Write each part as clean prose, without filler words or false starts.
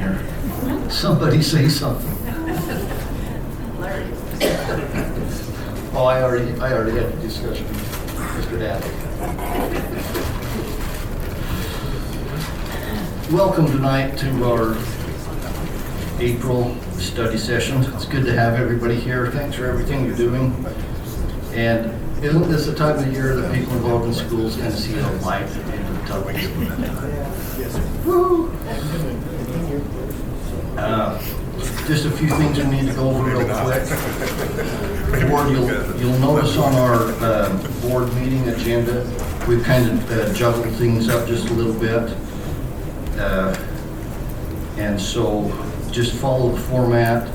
here. Somebody say something. Oh, I already had a discussion with Mr. Davitt. Welcome tonight to our April study session. It's good to have everybody here. Thanks for everything you're doing. And isn't this the time of year that people involved in schools kind of see the light at the end of the tunnel? Woo! Just a few things we need to go over real quick. Board, you'll notice on our board meeting agenda, we've kind of juggled things up just a little bit. And so just follow the format.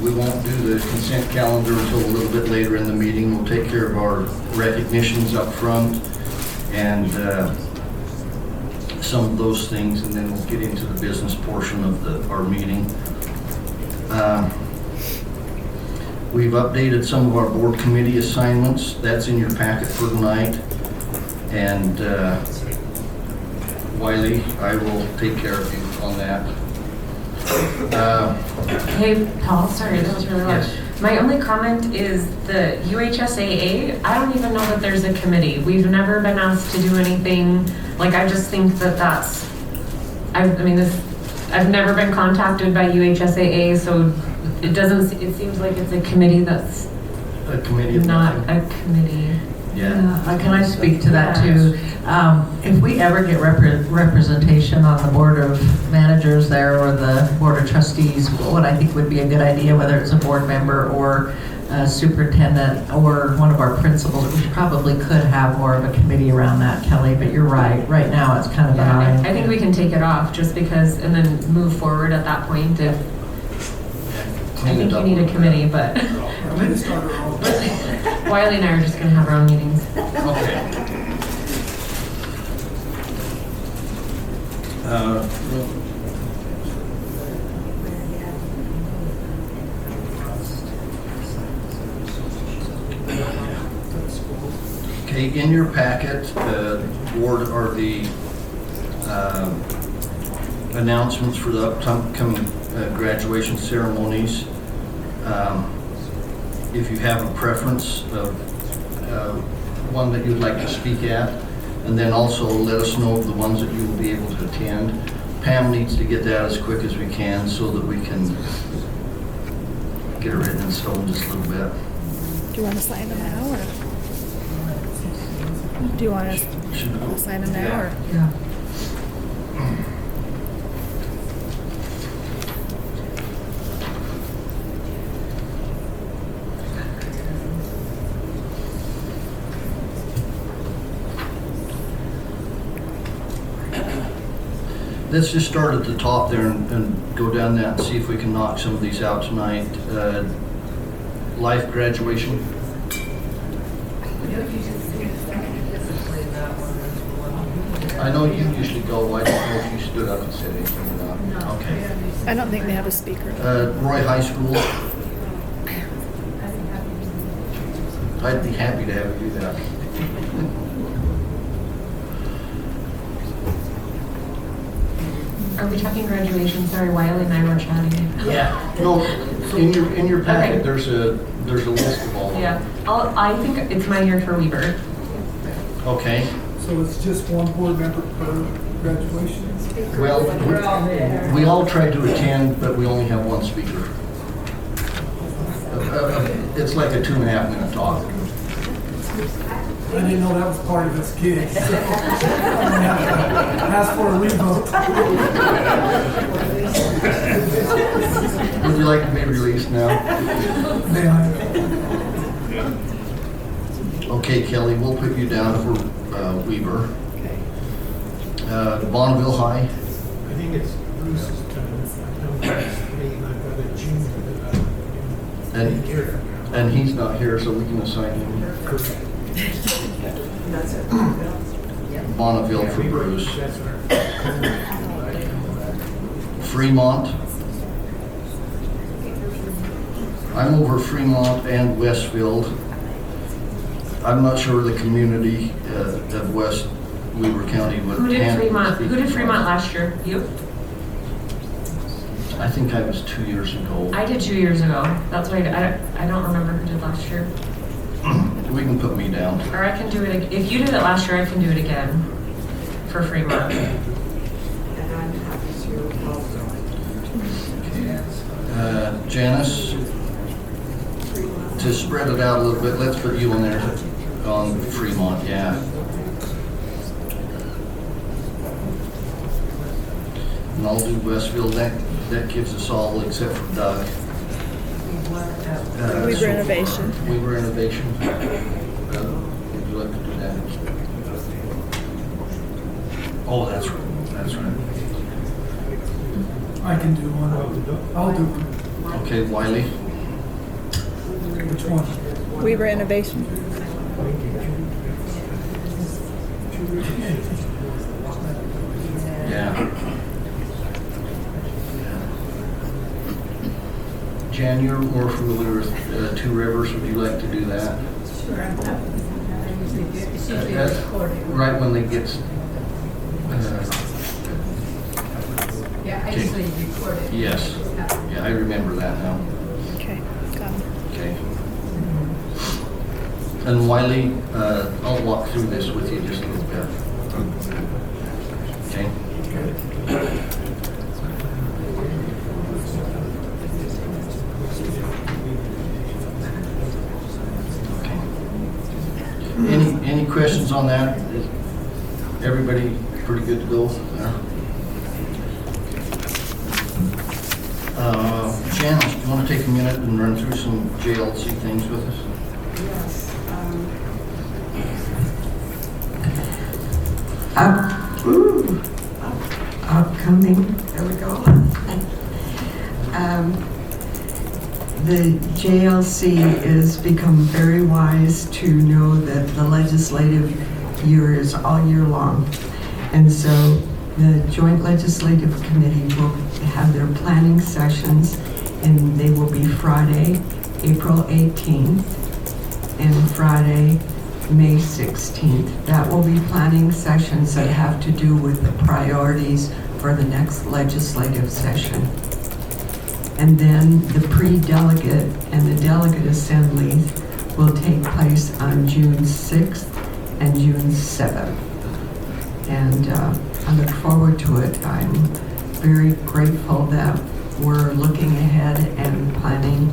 We won't do the consent calendar until a little bit later in the meeting. We'll take care of our recognitions up front and some of those things, and then we'll get into the business portion of our meeting. We've updated some of our board committee assignments. That's in your packet for tonight. And Wiley, I will take care of you on that. Hey, Paul, sorry, that was really loud. Yes. My only comment is the UHSAA, I don't even know that there's a committee. We've never been asked to do anything. Like, I just think that I've never been contacted by UHSAA, so it seems like it's a committee that's A committee of not nothing. a committee. Can I speak to that too? If we ever get representation on the board of managers there or the board of trustees, what I think would be a good idea, whether it's a board member or a superintendent or one of our principals, we probably could have more of a committee around that, Kelly, but you're right. Right now, it's kind of Yeah, I think we can take it off just because, and then move forward at that point if, I think you need a committee, but Wiley and I are just going to have our own meetings. Okay. Okay, in your packet, board are the announcements for the upcoming graduation ceremonies. If you have a preference of one that you'd like to speak at, and then also let us know of the ones that you will be able to attend. Pam needs to get that as quick as we can so that we can get it written in stone just a little bit. Do you want to sign them now, or do you want to sign them now, or? Yeah. Let's just start at the top there and go down that and see if we can knock some of these out tonight. Life graduation. I know you usually go. I don't know if you stood up and said anything or not. No. Okay. I don't think they have a speaker. Roy High School. I'd be happy to have you do that. Are we talking graduation? Sorry, Wiley and I were chatting. Yeah. No, in your packet, Okay. there's a list of all of them. Yeah, I think it's my year for Weber. Okay. So it's just one board member per graduation? Well, we all try to attend, but we only have one speaker. It's like a 2.5 minute talk. I didn't know that was part of this gig. Ask for a revote. Would you like to be released now? May I? Okay, Kelly, we'll put you down for Weber. Bonneville High. I think it's Bruce's turn. I know it's me, and I've got a junior that I care. And he's not here, so we can assign him. Correct. Bonneville for Bruce. That's right. Fremont. I'm over Fremont and Westfield. I'm not sure the community of West Weber County would Who did handle Fremont? speaking Who did to Fremont us. last year? You? I think I was 2 years ago. I did 2 years ago. That's why I don't remember who did last year. We can put me down. Or I can do it, if you did it last year, I can do it again for Fremont. And I'm happy to also. Janice, to spread it out a little bit, let's put you on there on Fremont, yeah. And I'll do Westfield, that gives us all except for Doug. Weaver Innovation. Weaver Innovation. Would you like to do that? Oh, that's right. I can do one. I'll do one. Okay, Wiley. Which one? Weaver Innovation. Yeah. Jan, you're more familiar with Two Rivers. Would you like to do that? Sure, I'm happy. It's usually That's recorded. right when they get. Yeah, I Okay. usually record it. Yes. Yeah, I remember that now. Okay, got it. Okay. And Wiley, I'll walk through this with you just a little bit. Okay? Okay. Any questions on that? Is everybody pretty good to go? Janice, do you want to take a minute and run through some JLC things with us? Yes. Upcoming, there we go. The JLC has become very wise to know that the legislative year is all year long. And so the Joint Legislative Committee will have their planning sessions, and they will be Friday, April 18th, and Friday, May 16th. That will be planning sessions that have to do with the priorities for the next legislative session. And then the pre-delegate and the delegate assemblies will take place on June 6th and June 7th. And I look forward to it. I'm very grateful that we're looking ahead and planning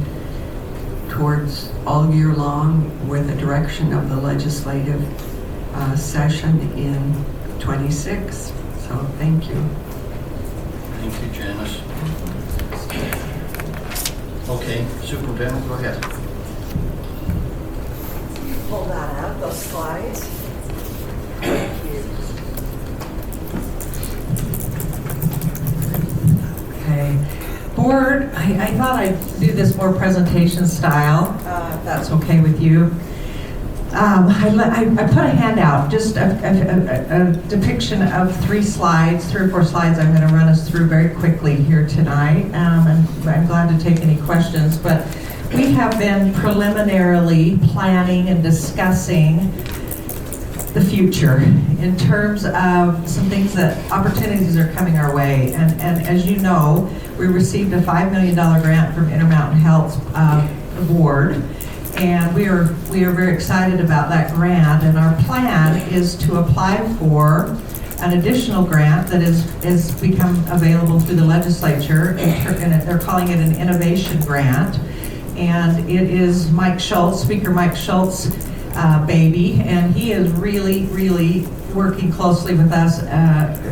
towards all year long with the direction of the legislative session in 26. So thank you. Thank you, Janice. Okay, Superintendent, go ahead. Pull that out, those slides. Thank you. Okay. Board, I thought I'd do this more presentation style, if that's okay with you. I put a handout, just a depiction of 3 or 4 slides I'm going to run us through very quickly here tonight. And I'm glad to take any questions, but we have been preliminarily planning and discussing the future in terms of some things opportunities are coming our way. And as you know, we received a $5 million grant from Intermountain Health Board. And we are very excited about that grant, and our plan is to apply for an additional grant that is become available through the legislature, and they're calling it an innovation grant. And it is Mike Schultz, Speaker Mike Schultz, baby, and he is really working closely with us,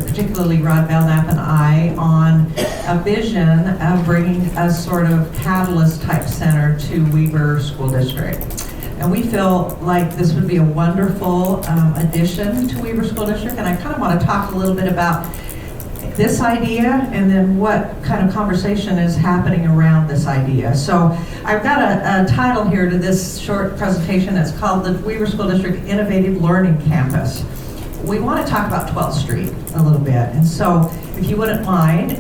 particularly Rod Belknap and I, on a vision of bringing a sort of catalyst type center to Weaver School District. And we feel like this would be a wonderful addition to Weaver School District, and I kind of want to talk a little bit about this idea and then what kind of conversation is happening around this idea. So I've got a title here to this short presentation. It's called the Weaver School District Innovative Learning Campus. We want to talk about 12th Street a little bit. And so if you wouldn't mind,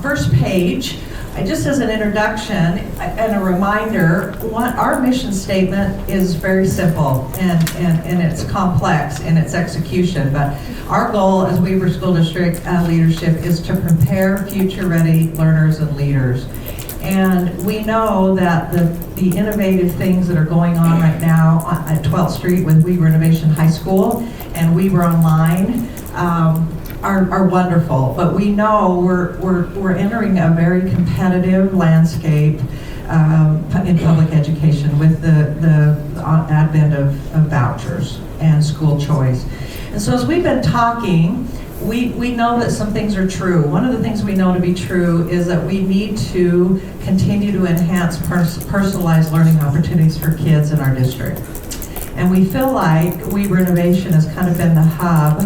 first page, Just as an introduction and a reminder, our mission statement is very simple and it's complex in its execution, but our goal as Weaver School District leadership is to prepare future-ready learners and leaders. And we know that the innovative things that are going on right now at 12th Street with Weaver Innovation High School and Weaver Online are wonderful. But we know we're entering a very competitive landscape in public education with the advent of vouchers and school choice. And so as we've been talking, we know that some things are true. One of the things we know to be true is that we need to continue to enhance personalized learning opportunities for kids in our district. And we feel like Weaver Innovation has kind of been the hub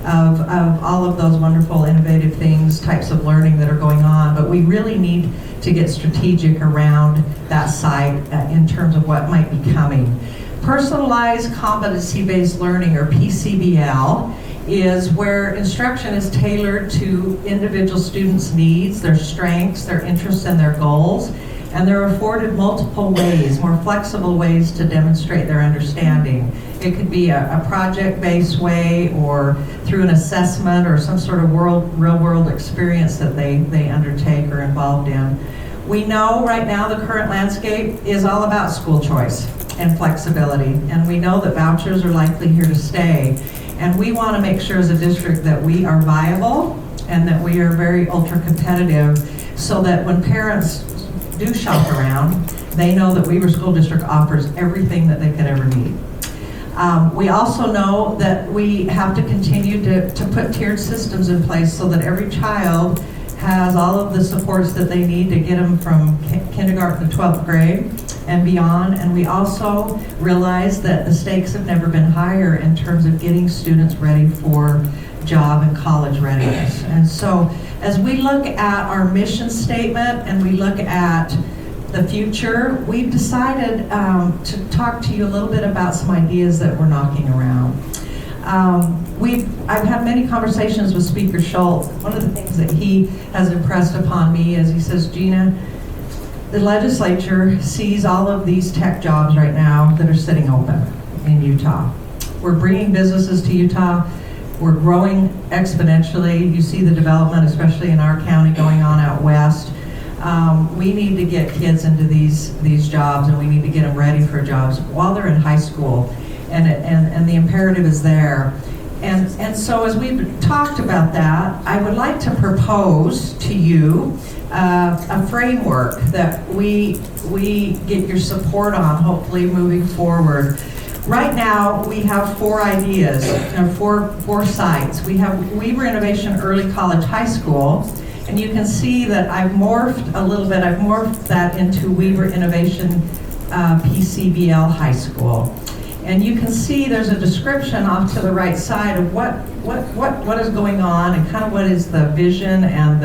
of all of those wonderful innovative things, types of learning that are going on, but we really need to get strategic around that site in terms of what might be coming. Personalized competency-based learning, or PCBL, is where instruction is tailored to individual students' needs, their strengths, their interests, and their goals, and they're afforded multiple ways, more flexible ways to demonstrate their understanding. It could be a project-based way, or through an assessment, or some sort of real-world experience that they undertake or involved in. We know right now the current landscape is all about school choice and flexibility, and we know that vouchers are likely here to stay. And we want to make sure as a district that we are viable and that we are very ultra competitive, so that when parents do shop around, they know that Weaver School District offers everything that they could ever need. We also know that we have to continue to put tiered systems in place so that every child has all of the supports that they need to get them from kindergarten to 12th grade and beyond. And we also realize that the stakes have never been higher in terms of getting students ready for job and college readiness. And so as we look at our mission statement and we look at the future, we've decided to talk to you a little bit about some ideas that we're knocking around. I've had many conversations with Speaker Schultz. One of the things that he has impressed upon me is he says, Gina, the legislature sees all of these tech jobs right now that are sitting open in Utah. We're bringing businesses to Utah. We're growing exponentially. You see the development, especially in our county, going on out west. We need to get kids into these jobs, and we need to get them ready for jobs while they're in high school. And the imperative is there. And so as we've talked about that, I would like to propose to you a framework that we get your support on, hopefully moving forward. Right now, we have 4 ideas, four sites. We have Weaver Innovation Early College High School, and you can see that I've morphed a little bit. I've morphed that into Weaver Innovation PCBL High School. And you can see there's a description off to the right side of what is going on and kind of what is the vision and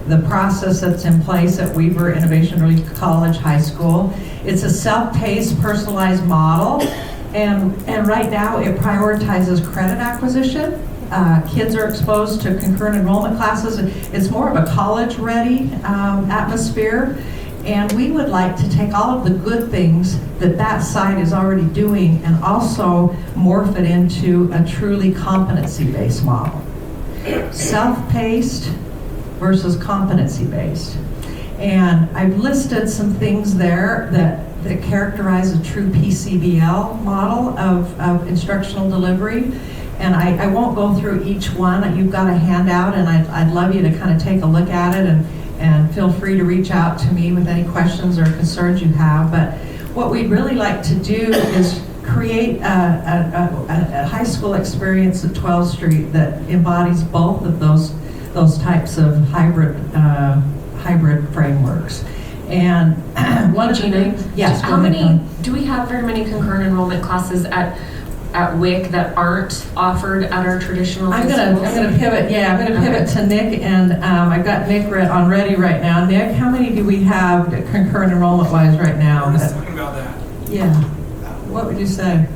the process that's in place at Weaver Innovation Early College High School. It's a self-paced, personalized model, and right now it prioritizes credit acquisition. Kids are exposed to concurrent enrollment classes. It's more of a college-ready atmosphere. And we would like to take all of the good things that site is already doing and also morph it into a truly competency-based model. Self-paced versus competency-based. And I've listed some things there that characterize a true PCBL model of instructional delivery. And I won't go through each one. You've got a handout, and I'd love you to kind of take a look at it and feel free to reach out to me with any questions or concerns you have. But what we'd really like to do is create a high school experience at 12th Street that embodies both of those types of hybrid frameworks. And one of the things, yes, how many, do we have very many concurrent enrollment classes at WIC that aren't offered at our traditional I'm gonna pivot to Nick, and I've got Nick on ready right now. Nick, how many do we have concurrent enrollment wise right now? We're just talking about that. Yeah. What would you say?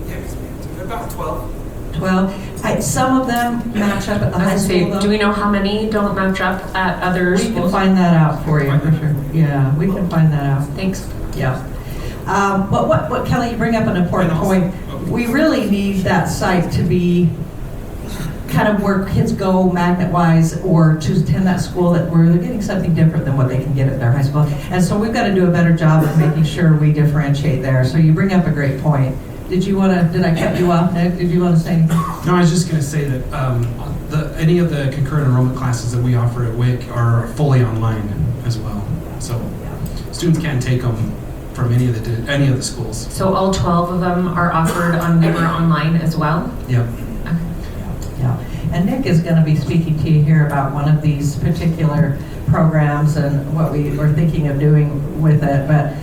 Yeah, about 12. 12. Some of them match up at the I high was school, gonna say, do though. we know how many don't match up at other We can schools? find that out for you, for sure. Yeah, we can find that out. Thanks. Yeah. But what Kelly, you bring up an important point. We really need that site to be kind of where kids go magnet-wise or to attend that school where they're getting something different than what they can get at their high school. And so we've got to do a better job of making sure we differentiate there. So you bring up a great point. Did I cut you off, Nick? Did you want to say anything? No, I was just going to say that any of the concurrent enrollment classes that we offer at WIC are fully online as well. So students can take them from any of the schools. So all 12 of them are offered on Weaver Online as well? Yep. Yeah, and Nick is going to be speaking to you here about one of these particular programs and what we were thinking of doing with it. But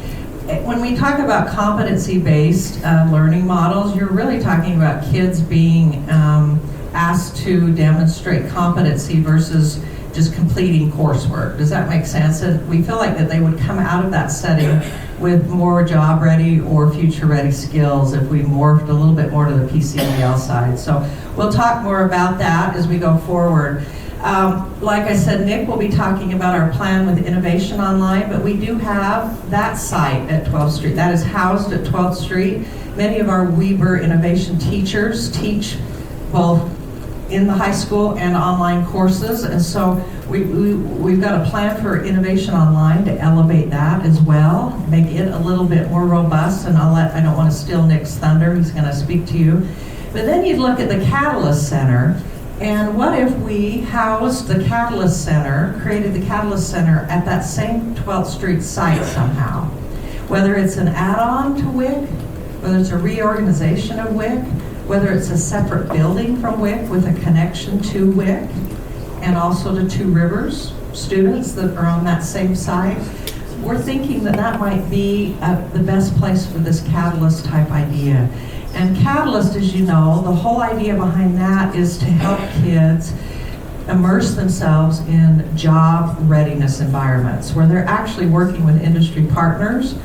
when we talk about competency-based learning models, you're really talking about kids being asked to demonstrate competency versus just completing coursework. Does that make sense? And we feel like that they would come out of that setting with more job-ready or future-ready skills if we morphed a little bit more to the PCEL side. So we'll talk more about that as we go forward. Like I said, Nick will be talking about our plan with Innovation Online, but we do have that site at 12th Street. That is housed at 12th Street. Many of our Weber Innovation teachers teach both in the high school and online courses, and so we've got a plan for Innovation Online to elevate that as well, make it a little bit more robust, and I don't want to steal Nick's thunder, he's going to speak to you. But then you look at the Catalyst Center, and what if we housed the Catalyst Center, created the Catalyst Center at that same 12th Street site somehow? Whether it's an add-on to WIC, whether it's a reorganization of WIC, whether it's a separate building from WIC with a connection to WIC, and also to Two Rivers students that are on that same site. We're thinking that that might be the best place for this Catalyst type idea. And Catalyst, as you know, the whole idea behind that is to help kids immerse themselves in job readiness environments where they're actually working with industry partners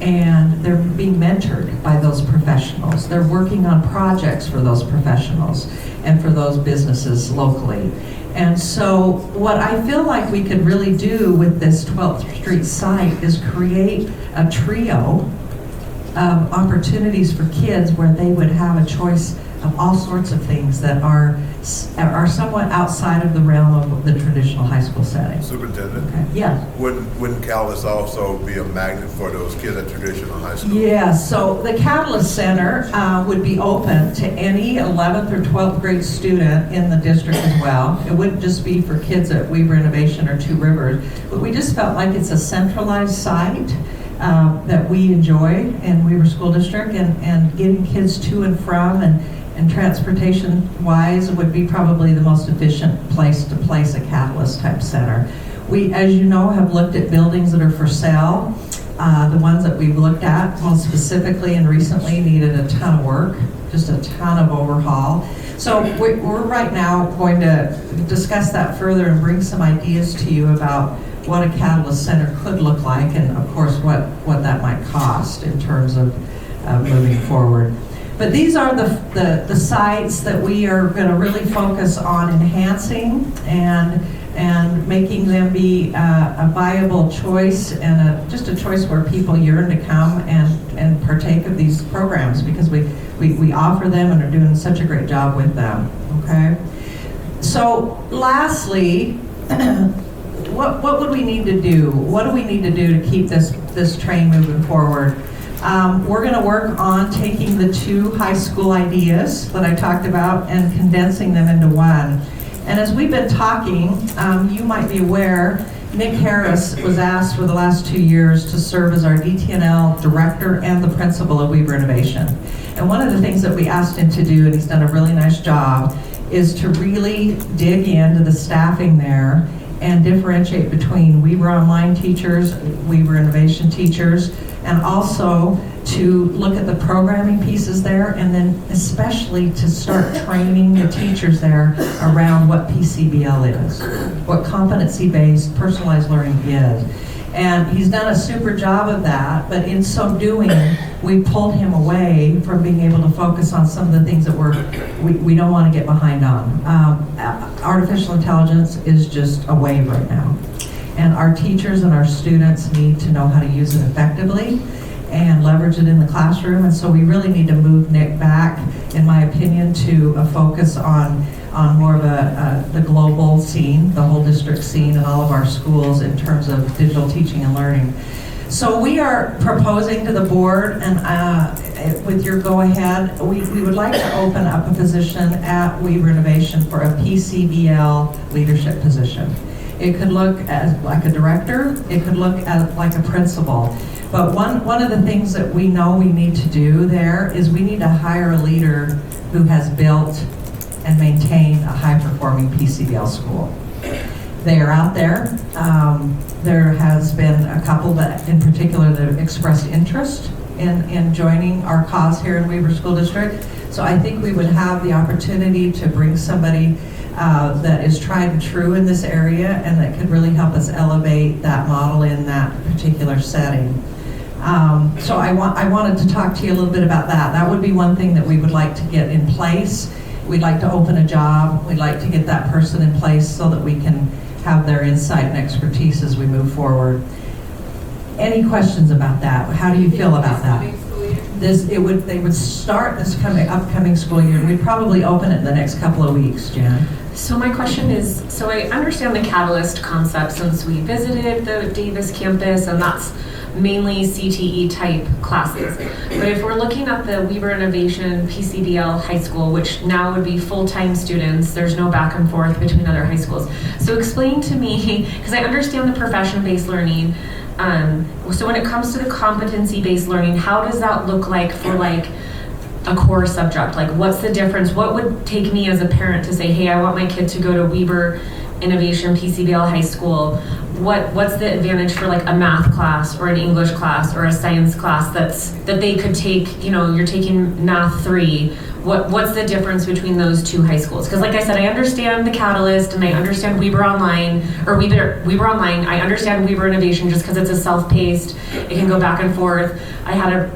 and they're being mentored by those professionals. They're working on projects for those professionals and for those businesses locally. And so what I feel like we could really do with this 12th Street site is create a trio of opportunities for kids where they would have a choice of all sorts of things that are somewhat outside of the realm of the traditional high school setting. Superintendent, Okay. Yeah. wouldn't Catalyst also be a magnet for those kids at traditional high school? Yeah, so the Catalyst Center would be open to any 11th or 12th grade student in the district as well. It wouldn't just be for kids at Weaver Innovation or Two Rivers, but we just felt like it's a centralized site that we enjoy in Weaver School District, and getting kids to and from and transportation-wise would be probably the most efficient place to place a Catalyst type center. We, as you know, have looked at buildings that are for sale. The ones that we've looked at most specifically and recently needed a ton of work, just a ton of overhaul. So we're right now going to discuss that further and bring some ideas to you about what a Catalyst Center could look like, and of course what that might cost in terms of moving forward. But these are the sites that we are going to really focus on enhancing and making them be a viable choice and just a choice where people yearn to come and partake of these programs, because we offer them and are doing such a great job with them. Okay. So lastly, what would we need to do? What do we need to do to keep this train moving forward? We're going to work on taking the two high school ideas that I talked about and condensing them into one. And as we've been talking, you might be aware, Nick Harris was asked for the last 2 years to serve as our DTNL director and the principal of Weaver Innovation. And one of the things that we asked him to do, and he's done a really nice job, is to really dig into the staffing there and differentiate between Weaver Online teachers, Weaver Innovation teachers, and also to look at the programming pieces there, and then especially to start training the teachers there around what PCBL is, what competency-based personalized learning is. And he's done a super job of that, but in so doing, we pulled him away from being able to focus on some of the things that we don't want to get behind on. Artificial intelligence is just a wave right now. And our teachers and our students need to know how to use it effectively and leverage it in the classroom. And so we really need to move Nick back, in my opinion, to a focus on more of the global scene, the whole district scene in all of our schools in terms of digital teaching and learning. So we are proposing to the board, and with your go-ahead, we would like to open up a position at Weber Innovation for a PCBL leadership position. It could look as like a director, it could look at like a principal. But one of the things that we know we need to do there is we need to hire a leader who has built and maintained a high-performing PCBL school. They are out there. There has been a couple that, in particular, that have expressed interest in joining our cause here in Weber School District. So I think we would have the opportunity to bring somebody that is tried and true in this area and that could really help us elevate that model in that particular setting. So I wanted to talk to you a little bit about that. That would be one thing that we would like to get in place. We'd like to open a job. We'd like to get that person in place so that we can have their insight and expertise as we move forward. Any questions about that? How do you feel about that? They would start this upcoming school year. We'd probably open it in the next couple of weeks, Jan. So my question is, so I understand the Catalyst concept since we visited the Davis campus, and that's mainly CTE type classes. But if we're looking at the Weber Innovation PCBL high school, which now would be full-time students, there's no back and forth between other high schools. So explain to me, because I understand the profession-based learning, so when it comes to the competency-based learning, how does that look like for like a core subject? Like what's the difference? What would take me as a parent to say, hey, I want my kid to go to Weber Innovation PCBL high school? What's the advantage for like a math class or an English class or a science class that they could take, you're taking math 3. What's the difference between those two high schools? Because like I said, I understand the Catalyst and I understand Weber Online, or Weber Online. I understand Weber Innovation just because it's a self-paced, it can go back and forth. I had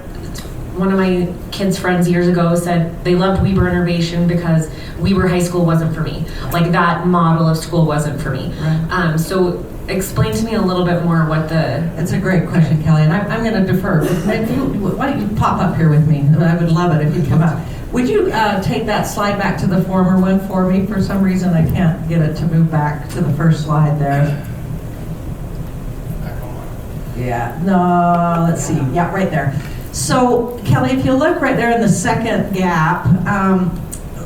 one of my kids' friends years ago said they loved Weber Innovation because Weber High School wasn't for me. Like that model of school wasn't for me. Right. So explain to me a little bit more what the... It's a great question, Kelly, and I'm going to defer. Why don't you pop up here with me? I would love it if you'd come up. Would you take that slide back to the former one for me? For some reason, I can't get it to move back to the first slide there. Yeah, no, let's see. Yeah, right there. So, Kelly, if you look right there in the second gap,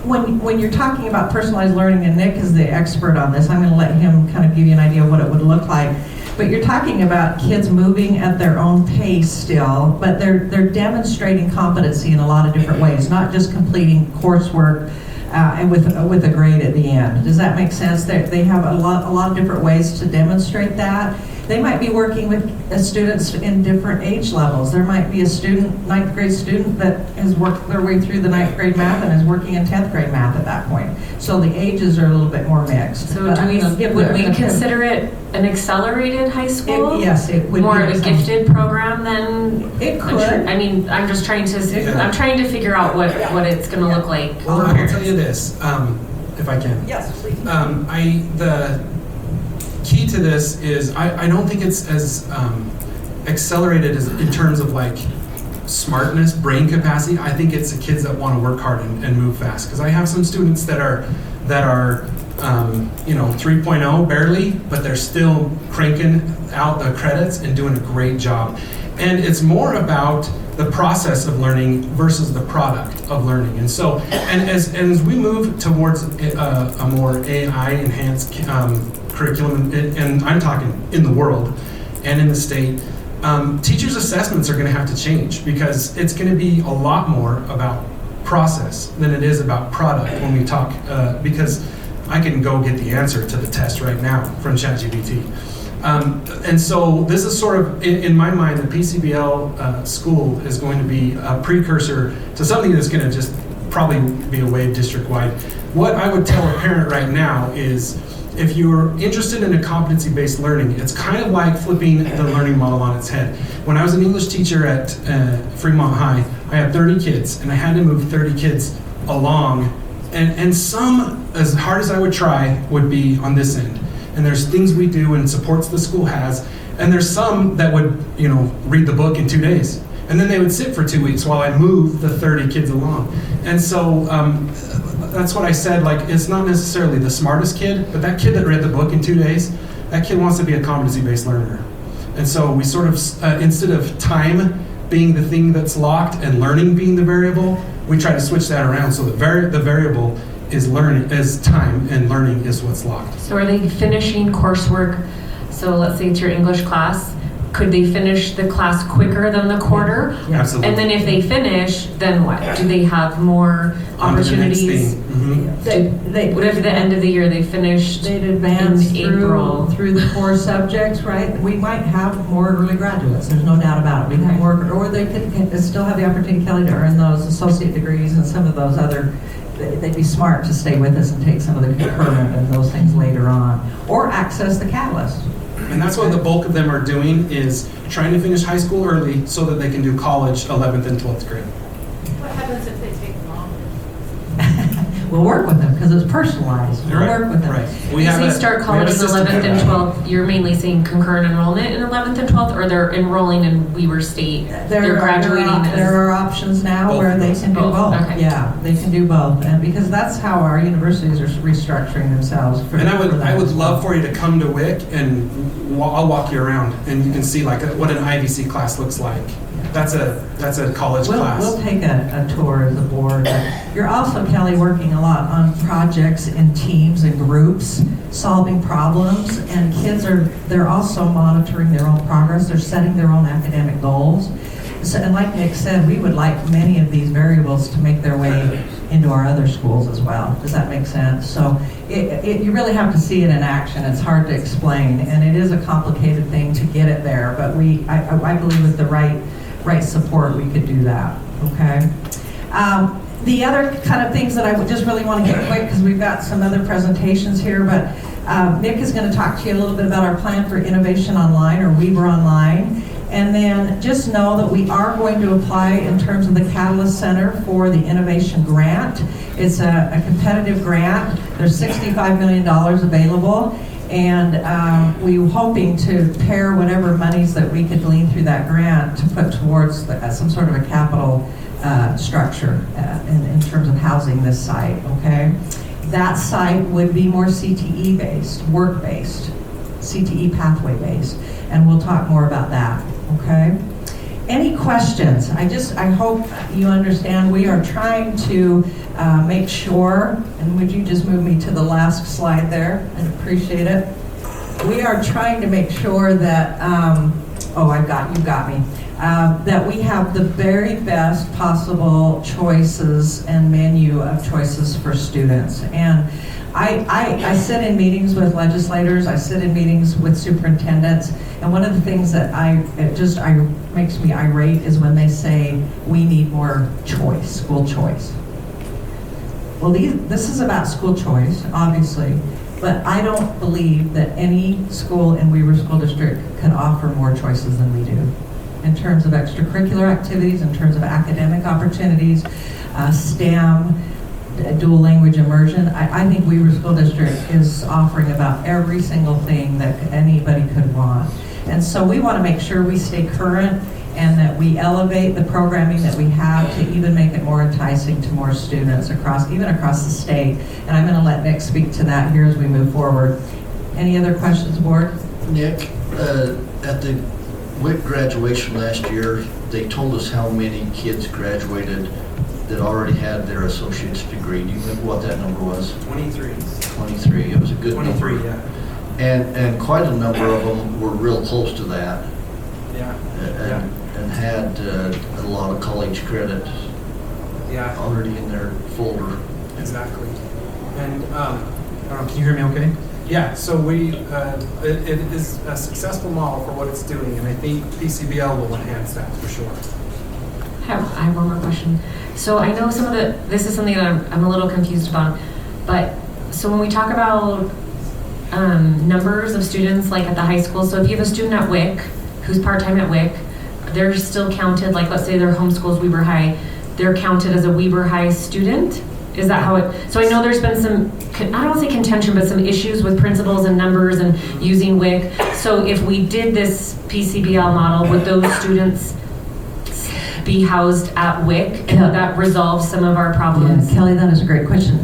when you're talking about personalized learning, and Nick is the expert on this, I'm going to let him kind of give you an idea of what it would look like. But you're talking about kids moving at their own pace still, but they're demonstrating competency in a lot of different ways, not just completing coursework and with a grade at the end. Does that make sense? They have a lot of different ways to demonstrate that. They might be working with students in different age levels. There might be a student, 9th grade student, that has worked their way through the 9th grade math and is working in 10th grade math at that point. So the ages are a little bit more mixed. So would we consider it an accelerated high school? Yes, it would more be of a gifted program than it could. I mean, I'm just trying to. I'm trying to figure out what it's going to look like. Well, I will tell you this, if I can. Yes, please. The key to this is I don't think it's as accelerated as in terms of like smartness, brain capacity. I think it's the kids that want to work hard and move fast. Because I have some students that are 3.0 barely, but they're still cranking out the credits and doing a great job. And it's more about the process of learning versus the product of learning. And so, and as we move towards a more AI enhanced curriculum, and I'm talking in the world and in the state, teachers' assessments are going to have to change because it's going to be a lot more about process than it is about product when we talk, because I can go get the answer to the test right now from ChatGPT. And so this is sort of, in my mind, the PCBL school is going to be a precursor to something that's going to just probably be a wave district-wide. What I would tell a parent right now is, if you're interested in a competency-based learning, it's kind of like flipping the learning model on its head. When I was an English teacher at Fremont High, I had 30 kids, and I had to move 30 kids along. And some, as hard as I would try, would be on this end. And there's things we do and supports the school has, and there's some that would, read the book in 2 days. And then they would sit for 2 weeks while I moved the 30 kids along. And so that's what I said, like, it's not necessarily the smartest kid, but that kid that read the book in 2 days, that kid wants to be a competency-based learner. And so we sort of, instead of time being the thing that's locked and learning being the variable, we try to switch that around so the variable is time, and learning is what's locked. So are they finishing coursework? So let's say it's your English class. Could they finish the class quicker than the quarter? Yeah. Absolutely. And then if they finish, then what? Do they have more On to the next opportunities? thing. Mhm. What if at the end of the year they finished They'd advance in April? through the core subjects, right? We might have more early graduates, there's no doubt about it. We have more, or they could still have the opportunity, Kelly, to earn those associate degrees and some of those other, they'd be smart to stay with us and take some of the concurrent and those things later on, or access the Catalyst. And that's what the bulk of them are doing, is trying to finish high school early so that they can do college 11th and 12th grade. What happens if they take longer? We'll work with them because it's personalized. We'll Right, work with them. right. When you say start college in system 11th for and that. 12th, you're mainly saying concurrent enrollment in 11th and 12th, or they're enrolling in Weaver State? They're graduating There are options now Both. where they can do Both, both. okay. Yeah, they can do both, and because that's how our universities are restructuring themselves. And I would love for you to come to WIC, and I'll walk you around, and you can see like what an IVC class looks like. That's a college class. We'll take a tour of the board. You're also, Kelly, working a lot on projects in teams and groups, solving problems, and they're also monitoring their own progress. They're setting their own academic goals. So, and like Nick said, we would like many of these variables to make their way into our other schools as well. Does that make sense? So you really have to see it in action. It's hard to explain, and it is a complicated thing to get it there, but I believe with the right support, we could do that, okay? The other kind of things that I would just really want to get quick, because we've got some other presentations here, but Nick is going to talk to you a little bit about our plan for Innovation Online, or Weaver Online. And then just know that we are going to apply in terms of the Catalyst Center for the Innovation Grant. It's a competitive grant. There's $65 million available. And we're hoping to pair whatever monies that we could glean through that grant to put towards some sort of a capital structure in terms of housing this site, okay? That site would be more CTE based, work based, CTE pathway based, and we'll talk more about that, okay? Any questions? I hope you understand we are trying to make sure, and would you just move me to the last slide there? I'd appreciate it. We are trying to make sure that, you got me, that we have the very best possible choices and menu of choices for students. And I sit in meetings with legislators, I sit in meetings with superintendents, and one of the things that makes me irate is when they say, we need more choice, school choice. Well, this is about school choice, obviously, but I don't believe that any school in Weaver School District can offer more choices than we do. In terms of extracurricular activities, in terms of academic opportunities, STEM, dual language immersion, I think Weaver School District is offering about every single thing that anybody could want. And so we want to make sure we stay current and that we elevate the programming that we have to even make it more enticing to more students even across the state. And I'm going to let Nick speak to that here as we move forward. Any other questions, board? Nick, at the WIC graduation last year, they told us how many kids graduated that already had their associate's degree. Do you remember what that number was? 23. 23. It was a good 23, number. yeah. And quite a number of them were real close to that. Yeah. And had a lot of college credit Yeah. already in their folder. Exactly. And I don't know, can you hear me okay? Yeah, so it is a successful model for what it's doing, and I think PCBL will enhance that for sure. I have one more question. So I know this is something that I'm a little confused about, but so when we talk about numbers of students like at the high school, so if you have a student at WIC who's part-time at WIC, they're still counted, like let's say their homeschool's Weber High, they're counted as a Weber High student? Is that how it, so I know there's been some, I don't want to say contention, but some issues with principals and numbers and using WIC. So if we did this PCBL model, would those students be housed at WIC, and would that resolve some of our problems? Yeah, Kelly, that is a great question.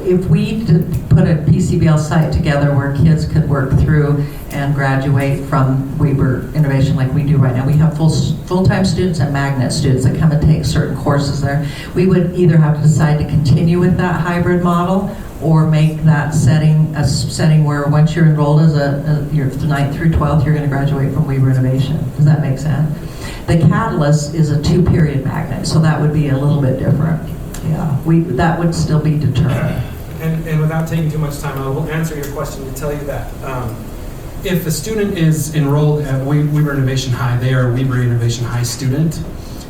If we did put a PCBL site together where kids could work through and graduate from Weber Innovation like we do right now, we have full-time students and magnet students that come and take certain courses there. We would either have to decide to continue with that hybrid model or make that setting a setting where once you're enrolled as you're the 9th through 12th, you're going to graduate from Weber Innovation. Does that make sense? The Catalyst is a 2-period magnet, so that would be a little bit different. Yeah, that would still be determined. And without taking too much time, I will answer your question to tell you that if a student is enrolled at Weber Innovation High, they are a Weber Innovation High student,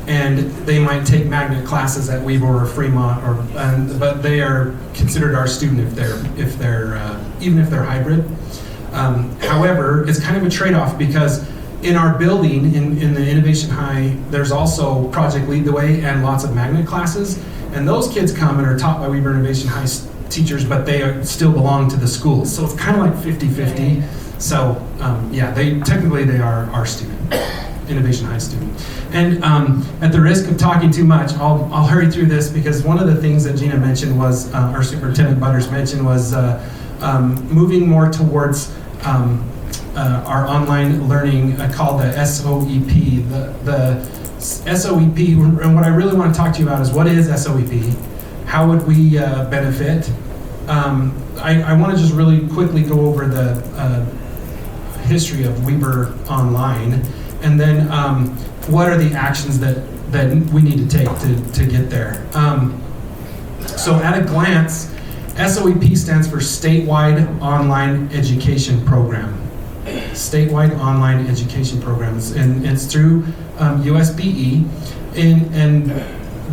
and they might take magnet classes at Weber or Fremont, but they are considered our student if they're even if they're hybrid. However, it's kind of a trade-off because in our building, in the Innovation High, there's also Project Lead the Way and lots of magnet classes. And those kids come and are taught by Weber Innovation High teachers, but they still belong to the schools. So it's kind of like 50-50. So yeah, they are our student, Innovation High student. And at the risk of talking too much, I'll hurry through this because one of the things that Gina mentioned was, our Superintendent Butters mentioned was moving more towards our online learning called the SOEP. The SOEP, and what I really want to talk to you about is what is SOEP? How would we benefit? I want to just really quickly go over the history of Weber Online, and then what are the actions that we need to take to get there. So at a glance, SOEP stands for Statewide Online Education Program. Statewide Online Education Programs, and it's through USBE, and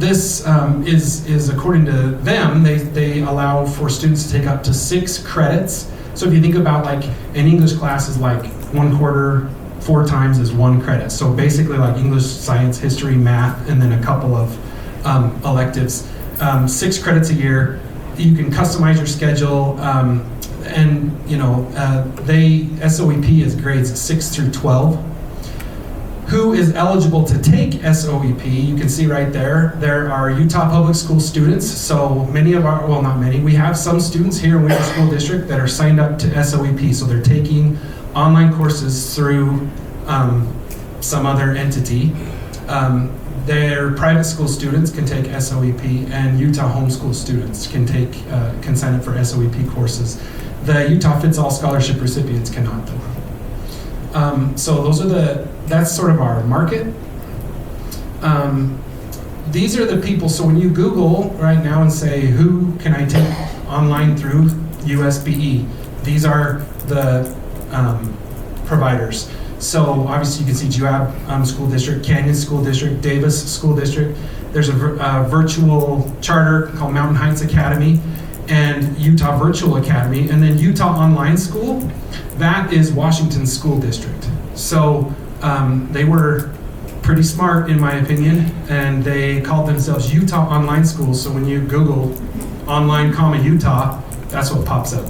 this is according to them, they allow for students to take up to 6 credits. So if you think about like an English class is like 1 quarter, 4 times is 1 credit. So basically like English, science, history, math, and then a couple of electives. 6 credits a year. You can customize your schedule. And you know, SOEP is grades 6 through 12. Who is eligible to take SOEP? You can see right there, there are Utah Public School students. So many of our, well not many, we have some students here in Weber School District that are signed up to SOEP. So they're taking online courses through some other entity. Their private school students can take SOEP, and Utah homeschool students can sign up for SOEP courses. The Utah Fits All Scholarship recipients cannot though. So that's sort of our market. These are the people, so when you Google right now and say, who can I take online through USBE? These are the providers. So obviously you can see Juab School District, Canyon School District, Davis School District. There's a virtual charter called Mountain Heights Academy, and Utah Virtual Academy, and then Utah Online School, that is Washington School District. So they were pretty smart in my opinion, and they called themselves Utah Online School. So when you Google online Utah, that's what pops up.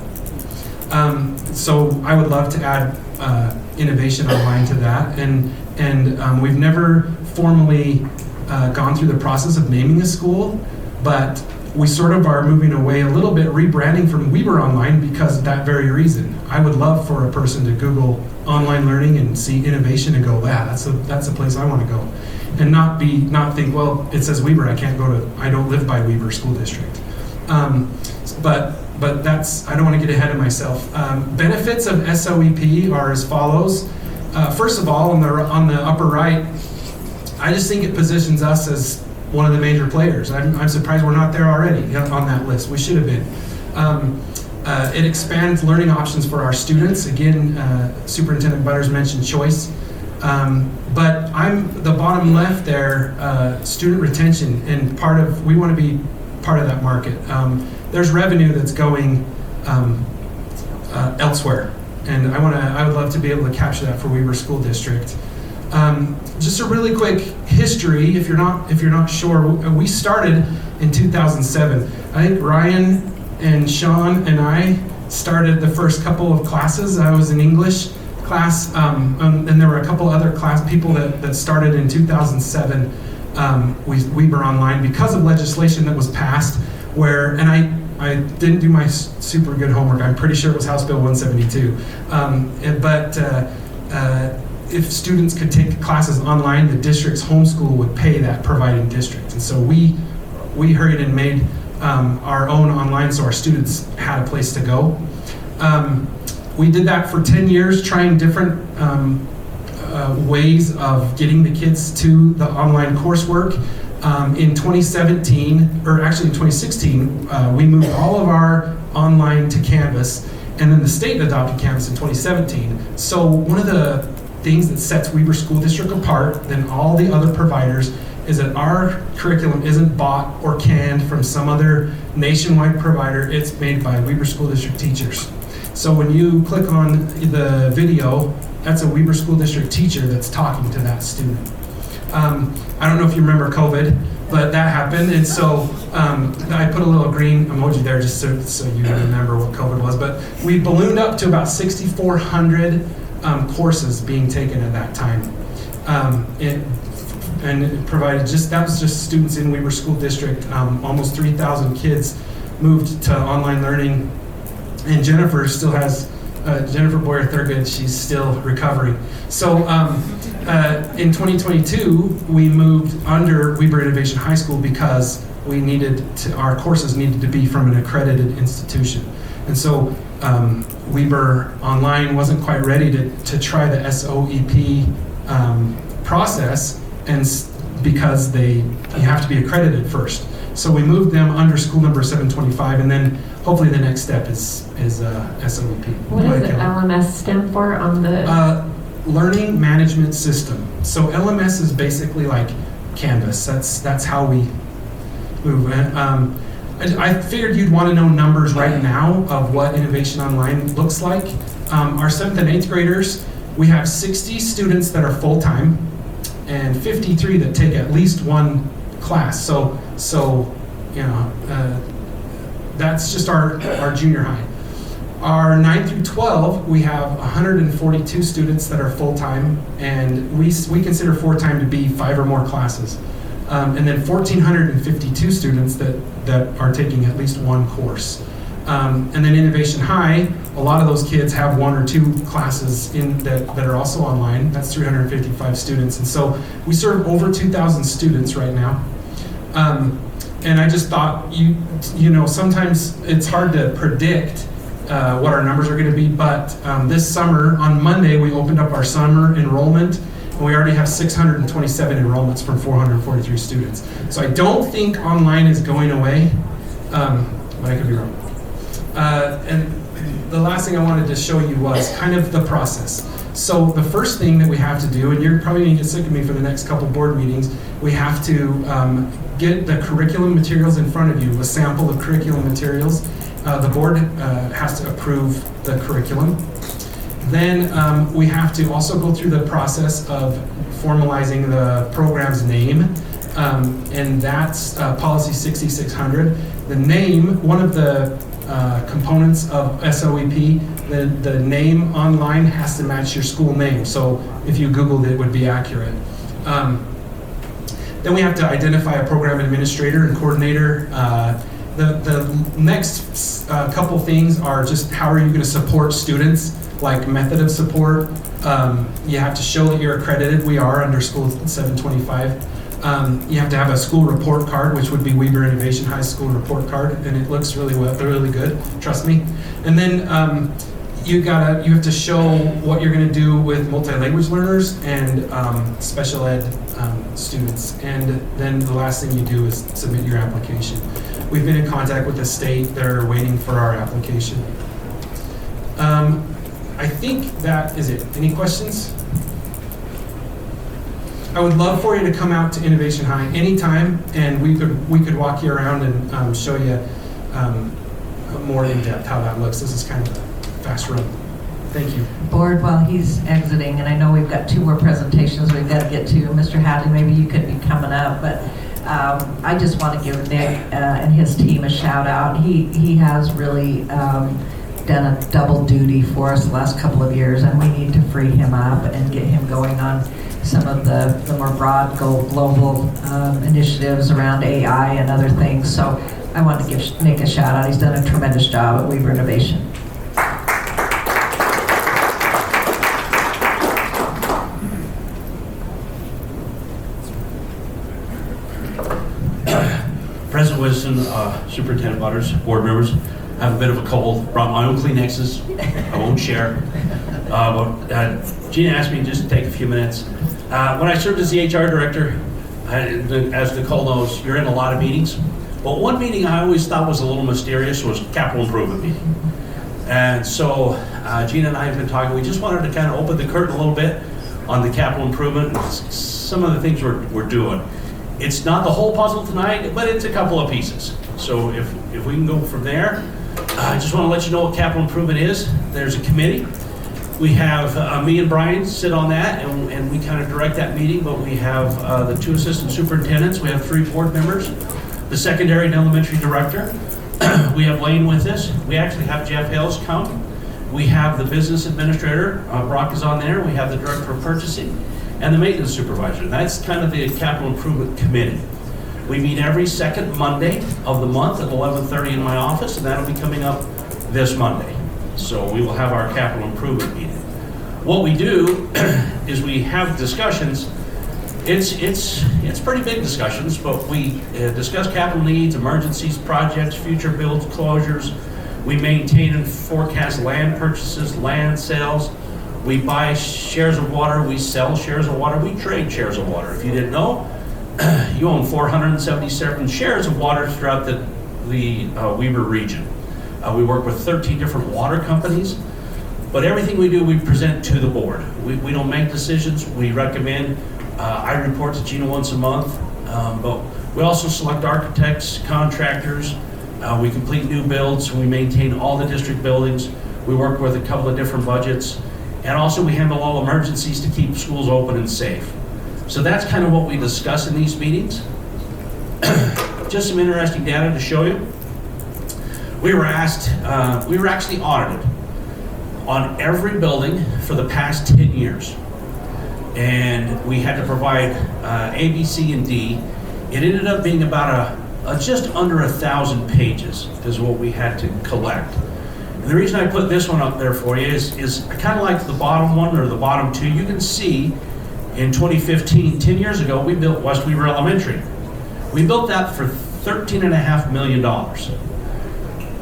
So I would love to add Innovation Online to that, and we've never formally gone through the process of naming a school, but we sort of are moving away a little bit, rebranding from Weber Online because of that very reason. I would love for a person to Google online learning and see innovation and go, yeah, that's a place I want to go, and not think, well, it says Weber, I don't live by Weber School District. But that's, I don't want to get ahead of myself. Benefits of SOEP are as follows. First of all, on the upper right, I just think it positions us as one of the major players. I'm surprised we're not there already on that list. We should have been. It expands learning options for our students. Again, Superintendent Butters mentioned choice. But the bottom left there, student retention, and we want to be part of that market. There's revenue that's going elsewhere, and I would love to be able to capture that for Weber School District. Just a really quick history, if you're not sure, we started in 2007. I think Ryan and Sean and I started the first couple of classes. I was in English class, and there were a couple other people that started in 2007. Weber Online, because of legislation that was passed, and I didn't do my super good homework. I'm pretty sure it was House Bill 172. But if students could take classes online, the district's homeschool would pay that providing district. And so we hurried and made our own online so our students had a place to go. We did that for 10 years, trying different ways of getting the kids to the online coursework. In 2017, or actually in 2016, we moved all of our online to Canvas, and then the state adopted Canvas in 2017. So one of the things that sets Weber School District apart than all the other providers is that our curriculum isn't bought or canned from some other nationwide provider. It's made by Weber School District teachers. So when you click on the video, that's a Weber School District teacher that's talking to that student. I don't know if you remember COVID, but that happened, and so I put a little green emoji there just so you remember what COVID was. But we ballooned up to about 6,400 courses being taken at that time, and it provided that was just students in Weber School District. Almost 3,000 kids moved to online learning, and Jennifer still has. Jennifer Boyer Thurgood, she's still recovering. So in 2022, we moved under Weber Innovation High School because our courses needed to be from an accredited institution. And so Weber Online wasn't quite ready to try the SOEP process, and because you have to be accredited first. So we moved them under school number 725, and then hopefully the next step is SOEP. What does LMS stand for on the? Learning Management System. So LMS is basically like Canvas. That's how we move. I figured you'd want to know numbers right now of what Innovation Online looks like. Our 7th and 8th graders, we have 60 students that are full-time and 53 that take at least one class. So that's just our junior high. Our 9 through 12, we have 142 students that are full-time, and we consider full-time to be 5 or more classes. And then 1,452 students that are taking at least one course. And then Innovation High, a lot of those kids have 1 or 2 classes that are also online. That's 355 students. And so we serve over 2,000 students right now. And I just thought, sometimes it's hard to predict what our numbers are going to be, but this summer, on Monday, we opened up our summer enrollment, and we already have 627 enrollments from 443 students. So I don't think online is going away, but I could be wrong. And the last thing I wanted to show you was kind of the process. So the first thing that we have to do, and you're probably going to get sick of me for the next couple board meetings, we have to get the curriculum materials in front of you, a sample of curriculum materials. The board has to approve the curriculum. Then we have to also go through the process of formalizing the program's name, and that's policy 6600. The name, one of the components of SOEP, the name online has to match your school name. So if you Googled it, it would be accurate. Then we have to identify a program administrator and coordinator. The next couple things are just how are you going to support students, like method of support. You have to show that you're accredited. We are under School 725. You have to have a school report card, which would be Weber Innovation High School report card, and it looks really good, trust me. And then you have to show what you're going to do with multi-language learners and special ed students. And then the last thing you do is submit your application. We've been in contact with the state. They're waiting for our application. I think that is it. Any questions? I would love for you to come out to Innovation High anytime, and we could walk you around and show you more in depth how that looks. This is kind of a fast run. Thank you. Board, while he's exiting, and I know we've got 2 more presentations we've got to get to. Mr. Hadley, maybe you could be coming up, but I just want to give Nick and his team a shout out. He has really done a double duty for us the last couple of years, and we need to free him up and get him going on some of the more broad global initiatives around AI and other things. So I want to give Nick a shout out. He's done a tremendous job at Weaver Innovation. President Wilson, Superintendent Butters, board members, I have a bit of a cold. Brought my own Kleenexes. I won't share. Gina asked me just to take a few minutes. When I served as the HR director, as Nicole knows, you're in a lot of meetings. But one meeting I always thought was a little mysterious was capital improvement meeting. And so Gina and I have been talking. We just wanted to kind of open the curtain a little bit on the capital improvement and some of the things we're doing. It's not the whole puzzle tonight, but it's a couple of pieces. So if we can go from there, I just want to let you know what capital improvement is. There's a committee. We have me and Brian sit on that, and we kind of direct that meeting, but we have the 2 assistant superintendents. We have 3 board members, the secondary and elementary director. We have Lane with us. We actually have Jeff Hales come. We have the business administrator, Brock is on there. We have the director of purchasing and the maintenance supervisor. That's kind of the capital improvement committee. We meet every second Monday of the month at 11:30 in my office, and that'll be coming up this Monday. So we will have our capital improvement meeting. What we do is we have discussions. It's pretty big discussions, but we discuss capital needs, emergencies, projects, future builds, closures. We maintain and forecast land purchases, land sales. We buy shares of water, we sell shares of water, we trade shares of water. If you didn't know, you own 477 shares of water throughout the Weber region. We work with 13 different water companies, but everything we do, we present to the board. We don't make decisions, we recommend. I report to Gina once a month, but we also select architects, contractors, we complete new builds, we maintain all the district buildings, we work with a couple of different budgets, and also we handle all emergencies to keep schools open and safe. So that's kind of what we discuss in these meetings. Just some interesting data to show you. We were actually audited on every building for the past 10 years. And we had to provide A, B, C, and D. It ended up being about just under 1,000 pages is what we had to collect. And the reason I put this one up there for you is I kind of like the bottom one or the bottom 2. You can see in 2015, 10 years ago, we built West Weaver Elementary. We built that for $13.5 million.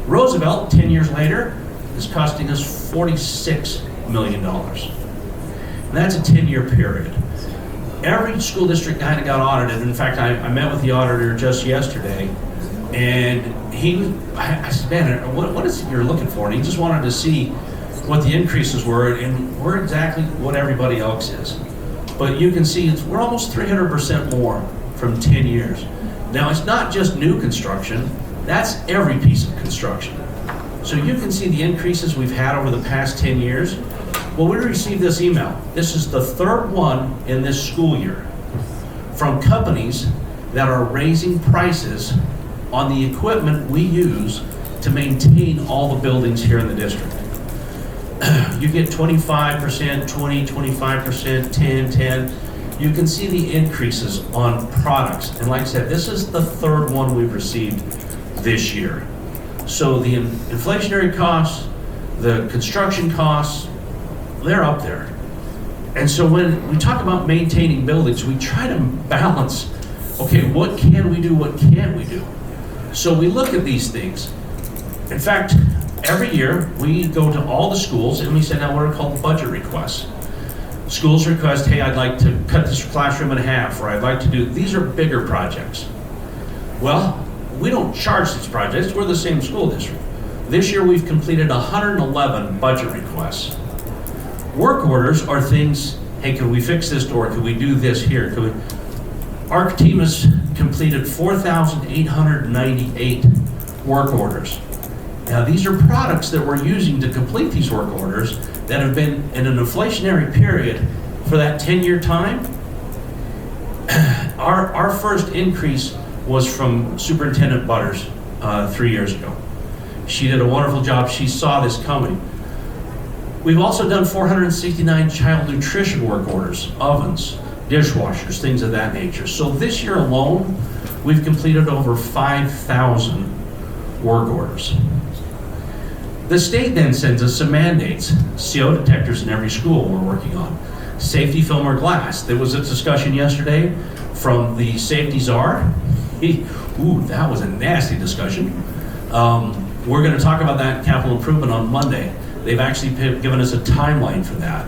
Roosevelt, 10 years later, is costing us $46 million. And that's a 10-year period. Every school district kind of got audited. In fact, I met with the auditor just yesterday, and I said, man, what is it you're looking for? And he just wanted to see what the increases were, and we're exactly what everybody else is. But you can see we're almost 300% more from 10 years. Now, it's not just new construction, that's every piece of construction. So you can see the increases we've had over the past 10 years. Well, we received this email. This is the 3rd one in this school year from companies that are raising prices on the equipment we use to maintain all the buildings here in the district. You get 25%, 20, 25%, 10. You can see the increases on products. And like I said, this is the 3rd one we've received this year. So the inflationary costs, the construction costs, they're up there. And so when we talk about maintaining buildings, we try to balance, okay, what can we do, what can't we do? So we look at these things. In fact, every year we go to all the schools and we send out what are called budget requests. Schools request, hey, I'd like to cut this classroom in half, or I'd like to do, these are bigger projects. Well, we don't charge these projects, we're the same school district. This year, we've completed 111 budget requests. Work orders are things, hey, could we fix this door? Could we do this here? Our team has completed 4,898 work orders. Now, these are products that we're using to complete these work orders that have been in an inflationary period for that 10-year time. Our first increase was from Superintendent Butters 3 years ago. She did a wonderful job. She saw this coming. We've also done 469 child nutrition work orders, ovens, dishwashers, things of that nature. So this year alone, we've completed over 5,000 work orders. The state then sends us some mandates. CO detectors in every school we're working on. Safety film or glass. There was a discussion yesterday from the safety czar. Ooh, that was a nasty discussion. We're going to talk about that in capital improvement on Monday. They've actually given us a timeline for that.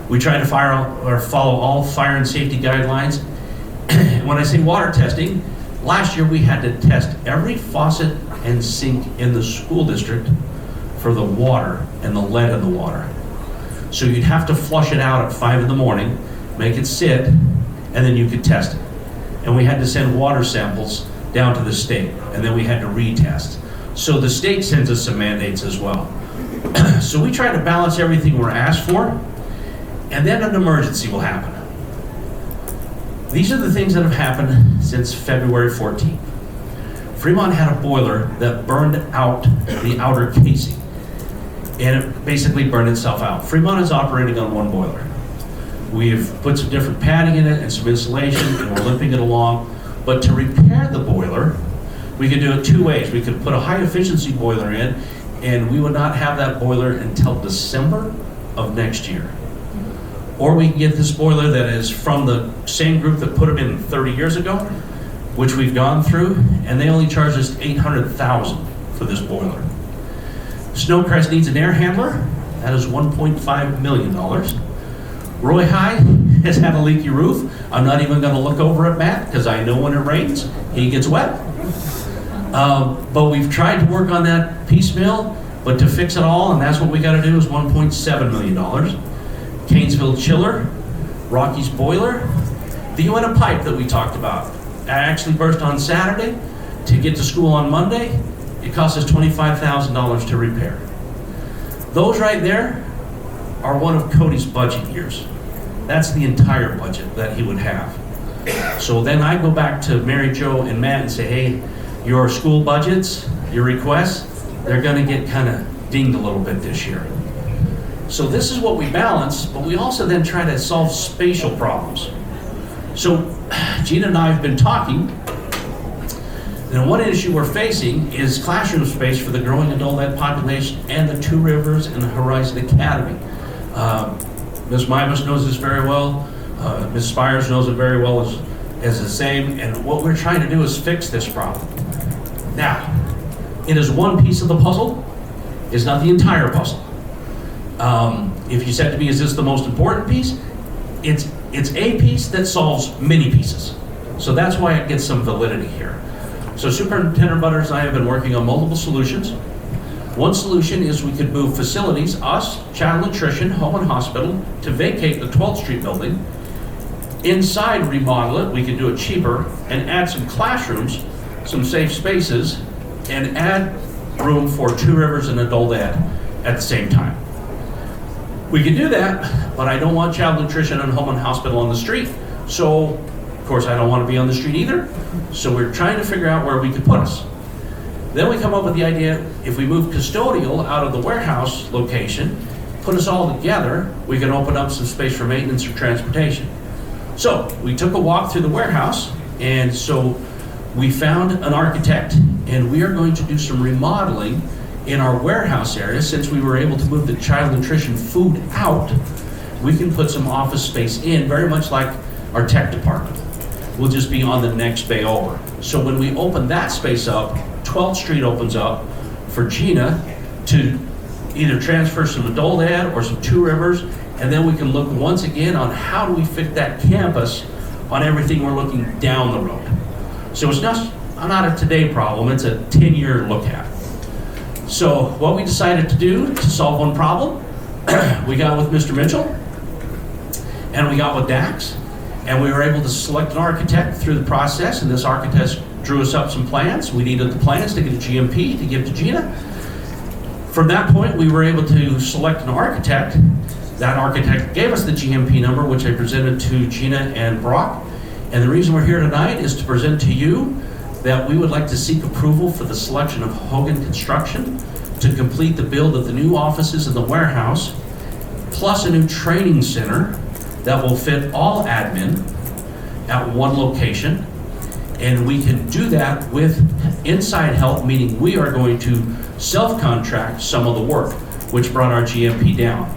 We try to follow all fire and safety guidelines. When I say water testing, last year we had to test every faucet and sink in the school district for the water and the lead in the water. So you'd have to flush it out at 5 in the morning, make it sit, and then you could test it. And we had to send water samples down to the state, and then we had to retest. So the state sends us some mandates as well. So we try to balance everything we're asked for, and then an emergency will happen. These are the things that have happened since February 14th. Fremont had a boiler that burned out the outer casing, and it basically burned itself out. Fremont is operating on one boiler. We've put some different padding in it and some insulation, and we're limping it along. But to repair the boiler, we could do it two ways. We could put a high efficiency boiler in, and we would not have that boiler until December of next year. Or we can get this boiler that is from the same group that put them in 30 years ago, which we've gone through, and they only charged us $800,000 for this boiler. Snowcrest needs an air handler. That is $1.5 million. Roy High has had a leaky roof. I'm not even going to look over at Matt because I know when it rains, he gets wet. But we've tried to work on that piecemeal, but to fix it all, and that's what we got to do, is $1.7 million. Canesville chiller, Rocky's boiler, the UNM pipe that we talked about. I actually burst on Saturday to get to school on Monday. It cost us $25,000 to repair. Those right there are one of Cody's budget years. That's the entire budget that he would have. So then I go back to Mary Jo and Matt and say, hey, your school budgets, your requests, they're going to get kind of dinged a little bit this year. So this is what we balance, but we also then try to solve spatial problems. So Gina and I have been talking, and one issue we're facing is classroom space for the growing adult ed population and the Two Rivers and the Horizon Academy. Ms. Mimas knows this very well. Ms. Spires knows it very well as the same. And what we're trying to do is fix this problem. Now, it is one piece of the puzzle. It's not the entire puzzle. If you said to me, is this the most important piece? It's a piece that solves many pieces. So that's why it gets some validity here. So Superintendent Butters and I have been working on multiple solutions. One solution is we could move facilities, us, Child Nutrition, Home and Hospital, to vacate the 12th Street building. Inside, remodel it, we could do it cheaper, and add some classrooms, some safe spaces, and add room for Two Rivers and adult ed at the same time. We could do that, but I don't want Child Nutrition and Home and Hospital on the street, so of course I don't want to be on the street either, so we're trying to figure out where we could put us. Then we come up with the idea, if we move custodial out of the warehouse location, put us all together, we can open up some space for maintenance or transportation. So we took a walk through the warehouse, and so we found an architect, and we are going to do some remodeling in our warehouse area. Since we were able to move the child nutrition food out, we can put some office space in, very much like our tech department. We'll just be on the next bay over. So when we open that space up, 12th Street opens up for Gina to either transfer some adult ed or some Two Rivers, and then we can look once again on how do we fit that campus on everything we're looking down the road. So it's not a today problem, it's a 10-year look at. So what we decided to do to solve one problem, we got with Mr. Mitchell, and we got with Dax, and we were able to select an architect through the process, and this architect drew us up some plans. We needed the plans to get a GMP to give to Gina. From that point, we were able to select an architect. That architect gave us the GMP number, which I presented to Gina and Brock. And the reason we're here tonight is to present to you that we would like to seek approval for the selection of Hogan Construction to complete the build of the new offices in the warehouse, plus a new training center that will fit all admin at one location. And we can do that with inside help, meaning we are going to self-contract some of the work, which brought our GMP down.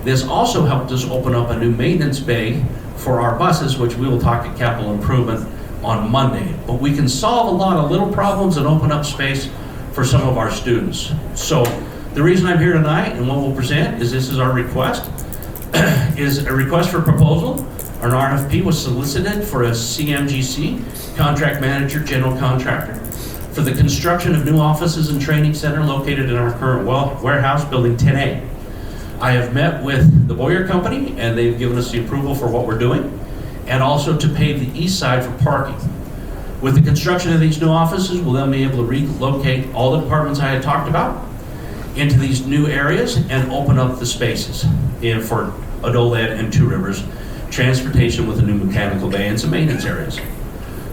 This also helped us open up a new maintenance bay for our buses, which we will talk at capital improvement on Monday. But we can solve a lot of little problems and open up space for some of our students. So the reason I'm here tonight and what we'll present is this is our request, is a request for proposal. An RFP was solicited for a CMGC, Contract Manager, General Contractor, for the construction of new offices and training center located in our current warehouse, Building 10A. I have met with the Boyer Company, and they've given us the approval for what we're doing, and also to pave the east side for parking. With the construction of these new offices, we'll then be able to relocate all the departments I had talked about into these new areas and open up the spaces for Adolad and Two Rivers, transportation with a new mechanical bay and some maintenance areas.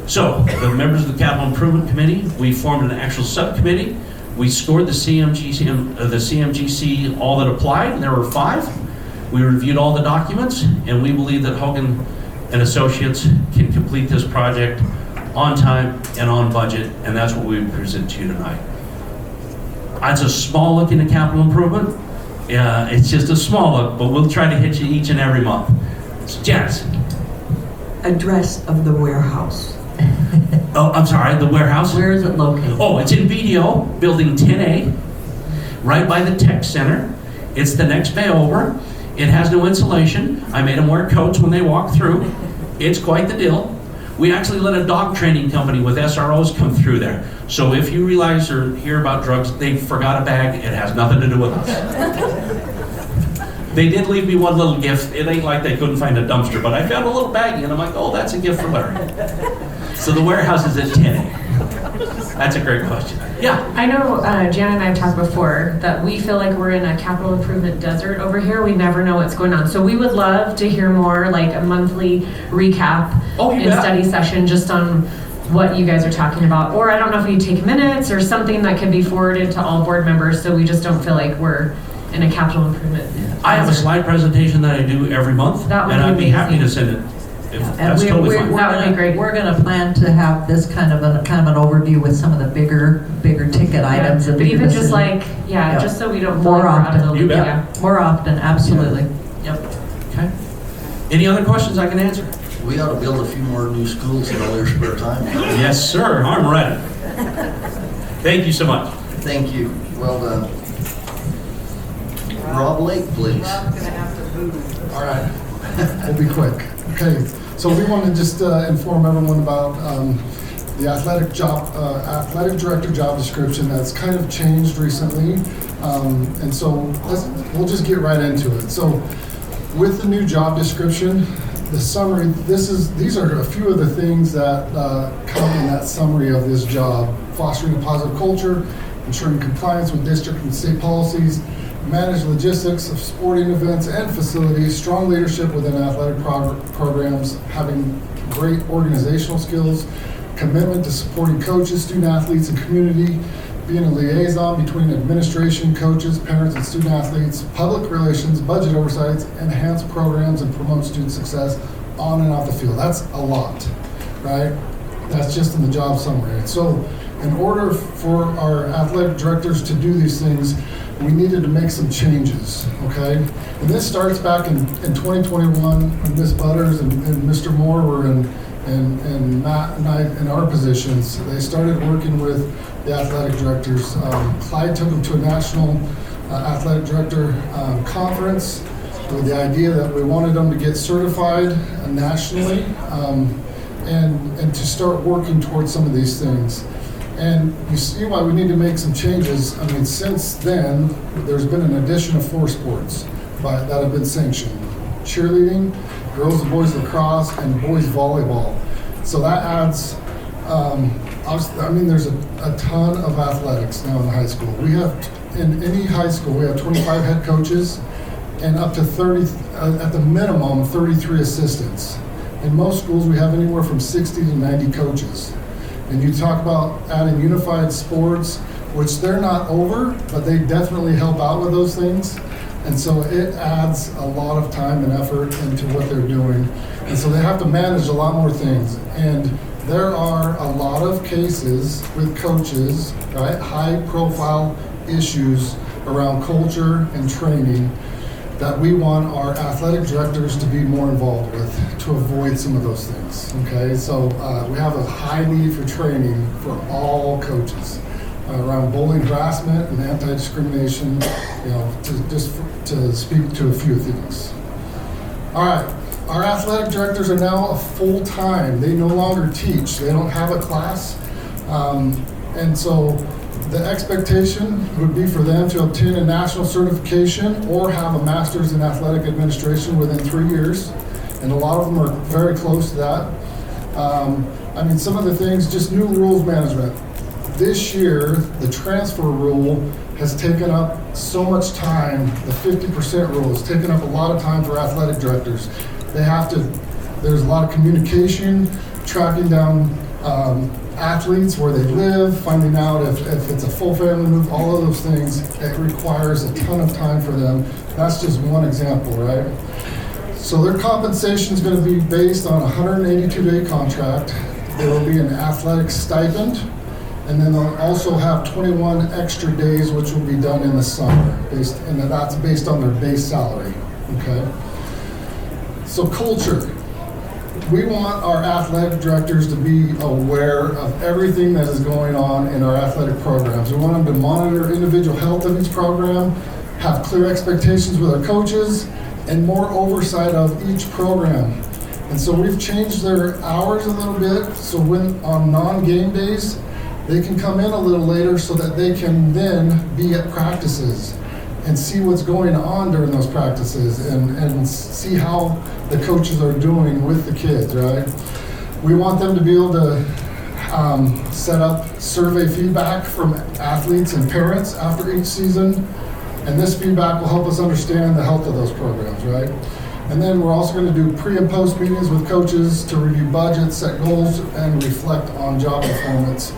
So, the members of the Capital Improvement Committee, we formed an actual subcommittee. We scored the CMGC all that applied, and there were 5. We reviewed all the documents, and we believe that Hogan and Associates can complete this project on time and on budget, and that's what we present to you tonight. It's a small look into capital improvement. It's just a small look, but we'll try to hit you each and every month. So, Janice. Address of the warehouse. Oh, I'm sorry, the warehouse? Where is it located? Oh, it's in BDO, Building 10A, right by the tech center. It's the next bay over. It has no insulation. I made them wear coats when they walk through. It's quite the deal. We actually let a dog training company with SROs come through there. So if you realize or hear about drugs, they forgot a bag, it has nothing to do with us. They did leave me one little gift. It ain't like they couldn't find a dumpster, but I found a little baggie, and I'm like, oh, that's a gift for Larry. So the warehouse is at 10A. That's a great question. Yeah. I know Jan and I have talked before that we feel like we're in a capital improvement desert over here. We never know what's going on. So we would love to hear more, like a monthly recap and study session just on what you guys are talking about. Or I don't know if you take minutes or something that can be forwarded to all board members so we just don't feel like we're in a capital improvement desert. I have a slide presentation that I do every month, and I'd be happy to send it. That's totally fine. That would be great. We're going to plan to have this kind of an overview with some of the bigger ticket items. But even just like, just so we don't more often. You bet. More often, absolutely. Yep. Okay. Any other questions I can answer? We ought to build a few more new schools in all their spare time. Yes, sir. I'm ready. Thank you so much. Thank you. Well done. Rob Lake, please. All right, we'll be quick. Okay, so we want to just inform everyone about the athletic director job description that's kind of changed recently. And so we'll just get right into it. So with the new job description, the summary, these are a few of the things that come in that summary of this job: fostering a positive culture, ensuring compliance with district and state policies, manage logistics of sporting events and facilities, strong leadership within athletic programs, having great organizational skills, commitment to supporting coaches, student athletes, and community, being a liaison between administration, coaches, parents, and student athletes, public relations, budget oversights, enhance programs, and promote student success on and off the field. That's a lot, right? That's just in the job summary. So in order for our athletic directors to do these things, we needed to make some changes, okay? And this starts back in 2021 when Ms. Butters and Mr. Moore were and Matt and I in our positions. They started working with the athletic directors. Clyde took them to a national athletic director conference with the idea that we wanted them to get certified nationally. and to start working towards some of these things. And you see why we need to make some changes. I mean, since then, there's been an addition of 4 sports that have been sanctioned. Cheerleading, girls and boys lacrosse, and boys volleyball. So that adds, there's a ton of athletics now in the high school. We have, in any high school, we have 25 head coaches and up to 30, at the minimum, 33 assistants. In most schools, we have anywhere from 60 to 90 coaches. And you talk about adding unified sports, which they're not over, but they definitely help out with those things. And so it adds a lot of time and effort into what they're doing. And so they have to manage a lot more things. And there are a lot of cases with coaches, right? High profile issues around culture and training that we want our athletic directors to be more involved with to avoid some of those things, okay? So we have a high need for training for all coaches around bullying, harassment, and anti-discrimination, to speak to a few things. All right, our athletic directors are now a full-time. They no longer teach. They don't have a class. And so the expectation would be for them to obtain a national certification or have a master's in athletic administration within 3 years. And a lot of them are very close to that. Some of the things, just new rules management. This year, the transfer rule has taken up so much time. The 50% rule has taken up a lot of time for athletic directors. There's a lot of communication, tracking down athletes, where they live, finding out if it's a full family move, all of those things. It requires a ton of time for them. That's just one example, right? So their compensation is going to be based on a 182-day contract. There will be an athletic stipend, and then they'll also have 21 extra days, which will be done in the summer, and that's based on their base salary, okay? So culture. We want our athletic directors to be aware of everything that is going on in our athletic programs. We want them to monitor individual health of each program, have clear expectations with our coaches, and more oversight of each program. And so we've changed their hours a little bit, so when on non-game days, they can come in a little later so that they can then be at practices and see what's going on during those practices and see how the coaches are doing with the kids, right? We want them to be able to set up survey feedback from athletes and parents after each season, and this feedback will help us understand the health of those programs, right? And then we're also going to do pre and post meetings with coaches to review budgets, set goals, and reflect on job performance.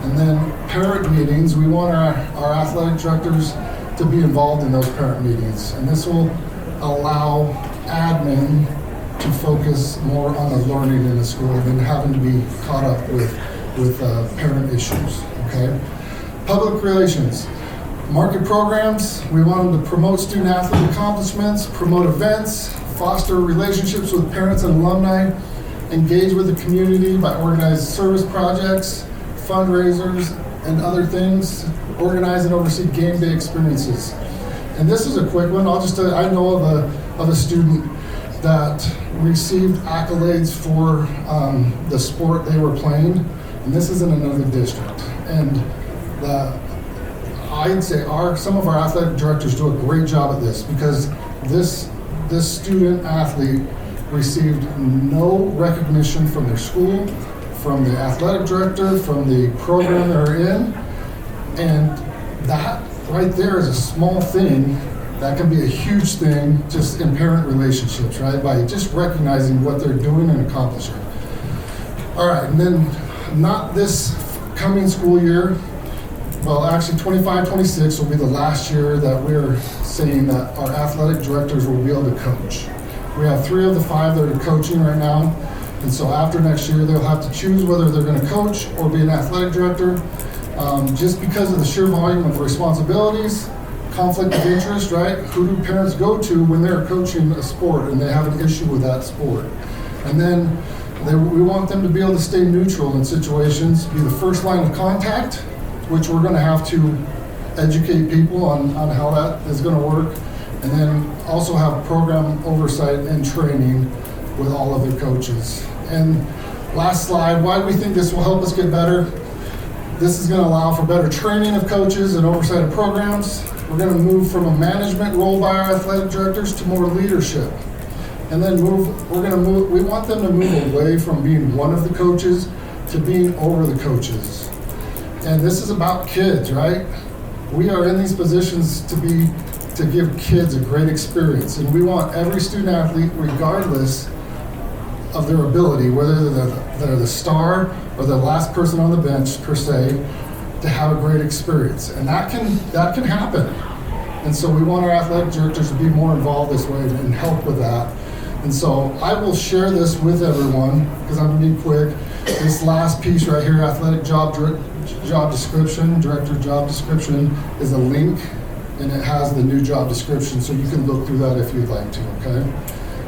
And then parent meetings, we want our athletic directors to be involved in those parent meetings. And this will allow admin to focus more on the learning in the school than having to be caught up with parent issues, okay? Public relations. Market programs, we want them to promote student athlete accomplishments, promote events, foster relationships with parents and alumni, engage with the community by organizing service projects, fundraisers, and other things, organize and oversee game day experiences. And this is a quick one. I'll just tell you, I know of a student that received accolades for the sport they were playing, and this is in another district. And I'd say some of our athletic directors do a great job at this, because this student athlete received no recognition from their school, from the athletic director, from the program they're in, and that right there is a small thing that can be a huge thing just in parent relationships, right? By just recognizing what they're doing and accomplishing. All right, and then not this coming school year, well, actually 25-26 will be the last year that we're saying that our athletic directors will be able to coach. We have 3 of the 5 that are coaching right now, and so after next year, they'll have to choose whether they're going to coach or be an athletic director, just because of the sheer volume of responsibilities, conflict of interest, right? Who do parents go to when they're coaching a sport and they have an issue with that sport? And then we want them to be able to stay neutral in situations, be the first line of contact, which we're going to have to educate people on how that is going to work, and then also have program oversight and training with all of their coaches. And Last slide, why we think this will help us get better. This is going to allow for better training of coaches and oversight of programs. We're going to move from a management role by our athletic directors to more leadership. And then we want them to move away from being one of the coaches to being over the coaches. And this is about kids, right? We are in these positions to give kids a great experience. And we want every student athlete, regardless of their ability, whether they're the star or the last person on the bench per se, to have a great experience. And that can happen. And so we want our athletic directors to be more involved this way and help with that. And so I will share this with everyone because I'm gonna be quick. This last piece right here, athletic job description, director job description, is a link, and it has the new job description, so you can look through that if you'd like to, okay?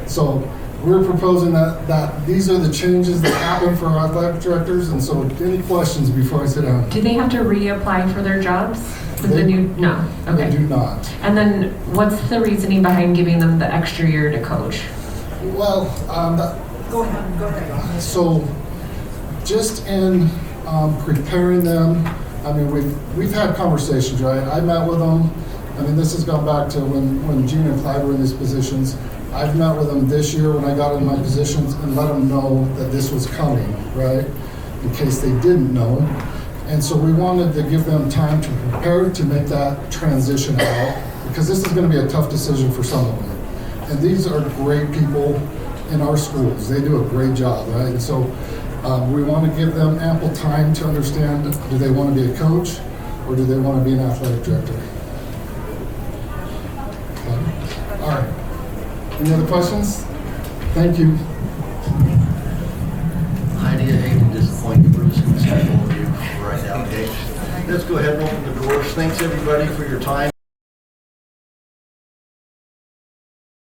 So we're proposing that these are the changes that happen for our athletic directors, and so any questions before I sit down? Do they have to reapply for their jobs with the new? No. They Okay. do not. And then what's the reasoning behind giving them the extra year to coach? Well, Go ahead. so just in preparing them, I mean, we've had conversations, right? I met with them. I mean, this has gone back to when Gene and Clyde were in these positions. I've met with them this year when I got in my positions and let them know that this was coming, right? In case they didn't know. And so we wanted to give them time to prepare to make that transition out, because this is going to be a tough decision for some of them. And these are great people in our schools. They do a great job, right? And so we want to give them ample time to understand, do they want to be a coach or do they want to be an athletic director? Okay. All right. Any other questions? Thank you. Heidi, I hate to disappoint you, we're just going to step over you right now, okay? Let's go ahead and open the doors. Thanks, everybody, for your time.